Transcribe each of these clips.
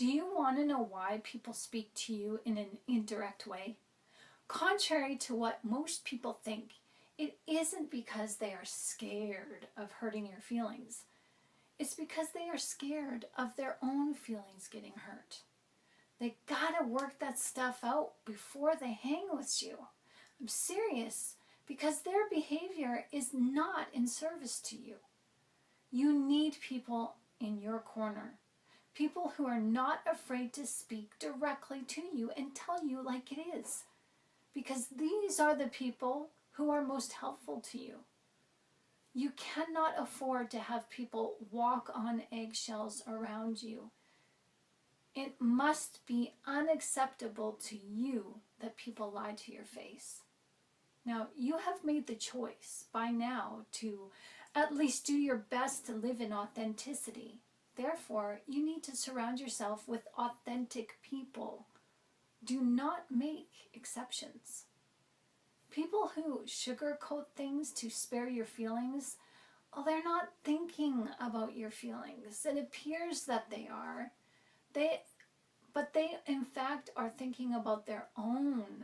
Do you want to know why people speak to you in an indirect way? Contrary to what most people think, it isn't because they are scared of hurting your feelings. It's because they are scared of their own feelings getting hurt. They gotta work that stuff out before they hang with you. I'm serious, because their behavior is not in service to you. You need people in your corner. People who are not afraid to speak directly to you and tell you like it is. Because these are the people who are most helpful to you. You cannot afford to have people walk on eggshells around you. It must be unacceptable to you that people lie to your face. Now, you have made the choice by now to at least do your best to live in authenticity. Therefore, you need to surround yourself with authentic people. Do not make exceptions. People who sugarcoat things to spare your feelings, well, they're not thinking about your feelings. It appears that they are. But they in fact are thinking about their own,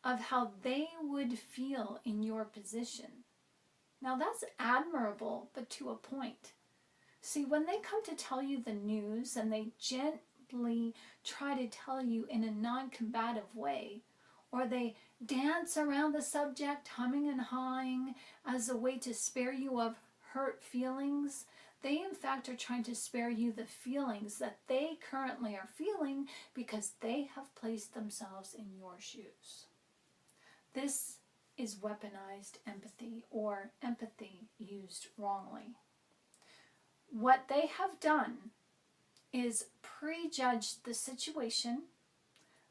of how they would feel in your position. Now that's admirable, but to a point. See, when they come to tell you the news and they gently try to tell you in a non-combative way, or they dance around the subject humming and hawing as a way to spare you of hurt feelings, they in fact are trying to spare you the feelings that they currently are feeling because they have placed themselves in your shoes. This is weaponized empathy, or empathy used wrongly. What they have done is prejudged the situation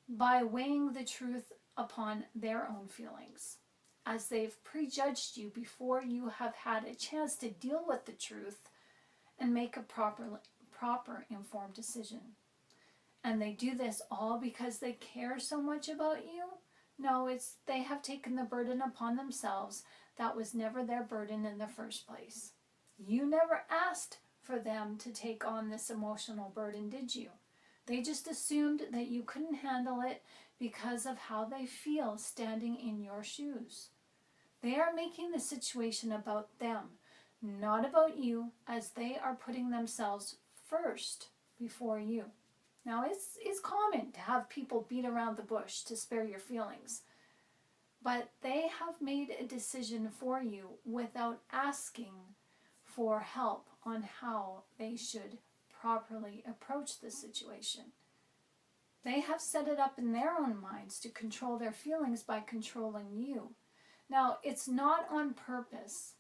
by weighing the truth upon their own feelings, as they've prejudged you before you have had a chance to deal with the truth and make a proper informed decision. And they do this all because they care so much about you? No, it's they have taken the burden upon themselves. That was never their burden in the first place. You never asked for them to take on this emotional burden, did you? They just assumed that you couldn't handle it because of how they feel standing in your shoes. They are making the situation about them, not about you, as they are putting themselves first before you. Now, it's common to have people beat around the bush to spare your feelings, but they have made a decision for you without asking for help on how they should properly approach the situation. They have set it up in their own minds to control their feelings by controlling you. Now, it's not on purpose.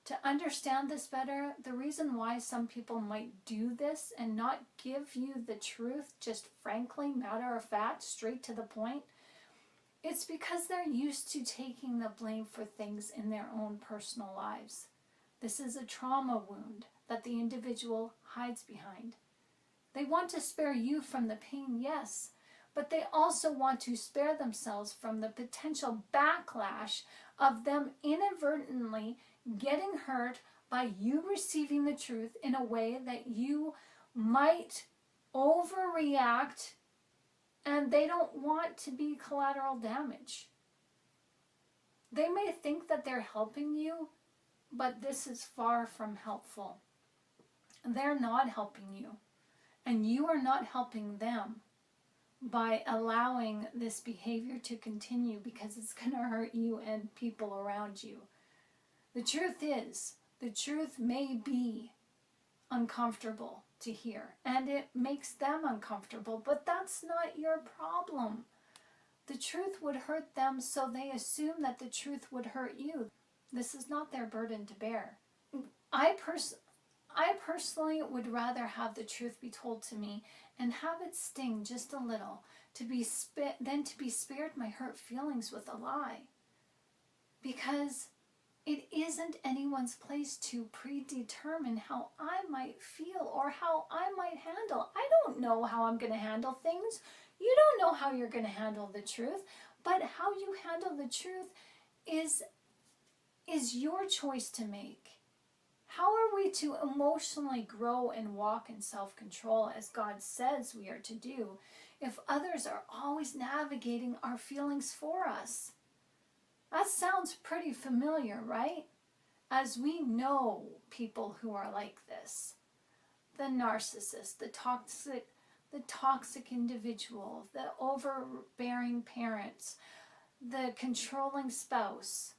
To understand this better, the reason why some people might do this and not give you the truth, just frankly, matter of fact, straight to the point, it's because they're used to taking the blame for things in their own personal lives. This is a trauma wound that the individual hides behind. They want to spare you from the pain, yes, but they also want to spare themselves from the potential backlash of them inadvertently getting hurt by you receiving the truth in a way that you might overreact, and they don't want to be collateral damage. They may think that they're helping you, but this is far from helpful. They're not helping you, and you are not helping them by allowing this behavior to continue, because it's going to hurt you and people around you. The truth is, the truth may be uncomfortable to hear, and it makes them uncomfortable, but that's not your problem. The truth would hurt them, so they assume that the truth would hurt you. This is not their burden to bear. I personally would rather have the truth be told to me and have it sting just a little than to be spared my hurt feelings with a lie. Because it isn't anyone's place to predetermine how I might feel or how I might handle. I don't know how I'm going to handle things. You don't know how you're going to handle the truth, but how you handle the truth is your choice to make. How are we to emotionally grow and walk in self-control as God says we are to do if others are always navigating our feelings for us? That sounds pretty familiar, right? As we know people who are like this, the narcissist, the toxic individual, the overbearing parents, the controlling spouse.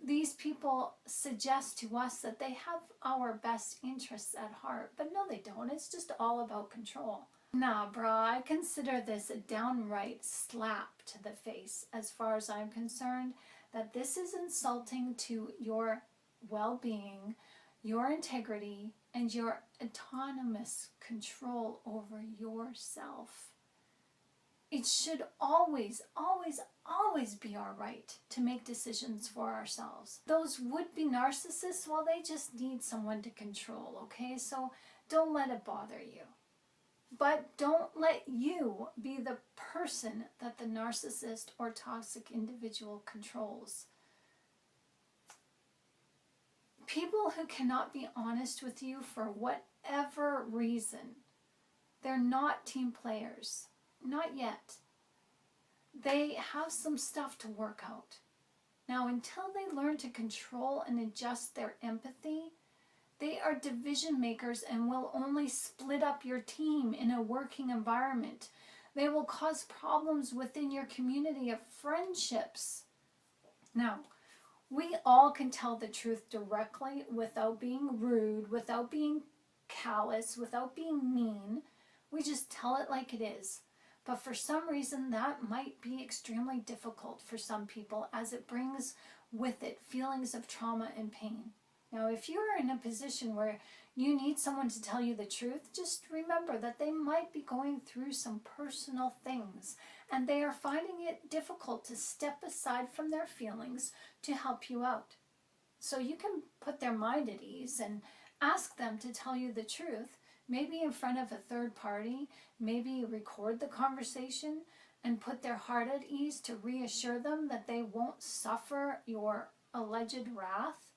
These people suggest to us that they have our best interests at heart, but no, they don't. It's just all about control. Nah, brah, I consider this a downright slap to the face as far as I'm concerned, that this is insulting to your well-being, your integrity, and your autonomous control over yourself. It should always, always, always be our right to make decisions for ourselves. Those would-be narcissists, well, they just need someone to control, okay? So don't let it bother you. But don't let you be the person that the narcissist or toxic individual controls. People who cannot be honest with you for whatever reason, they're not team players. Not yet. They have some stuff to work out. Now, until they learn to control and adjust their empathy, they are division makers and will only split up your team in a working environment. They will cause problems within your community of friendships. Now, we all can tell the truth directly without being rude, without being callous, without being mean. We just tell it like it is. But for some reason, that might be extremely difficult for some people, as it brings with it feelings of trauma and pain. Now, if you're in a position where you need someone to tell you the truth, just remember that they might be going through some personal things, and they are finding it difficult to step aside from their feelings to help you out. So you can put their mind at ease and ask them to tell you the truth, maybe in front of a third party, maybe record the conversation and put their heart at ease to reassure them that they won't suffer your alleged wrath,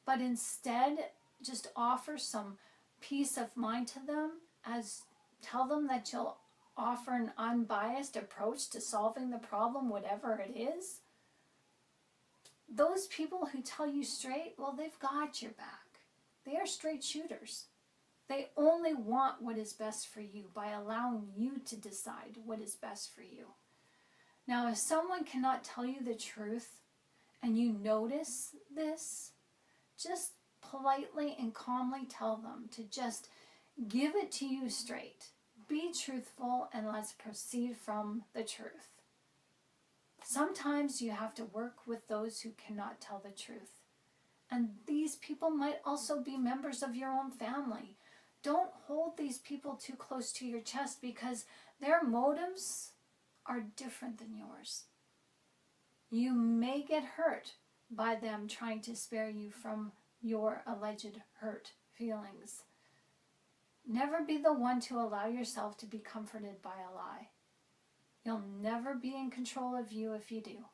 but instead just offer some peace of mind to them, as tell them that you'll offer an unbiased approach to solving the problem, whatever it is. Those people who tell you straight, well, they've got your back. They are straight shooters. They only want what is best for you by allowing you to decide what is best for you. Now, if someone cannot tell you the truth and you notice this, just politely and calmly tell them to just give it to you straight. Be truthful and let's proceed from the truth. Sometimes you have to work with those who cannot tell the truth. And these people might also be members of your own family. Don't hold these people too close to your chest, because their motives are different than yours. You may get hurt by them trying to spare you from your alleged hurt feelings. Never be the one to allow yourself to be comforted by a lie. You'll never be in control of you if you do.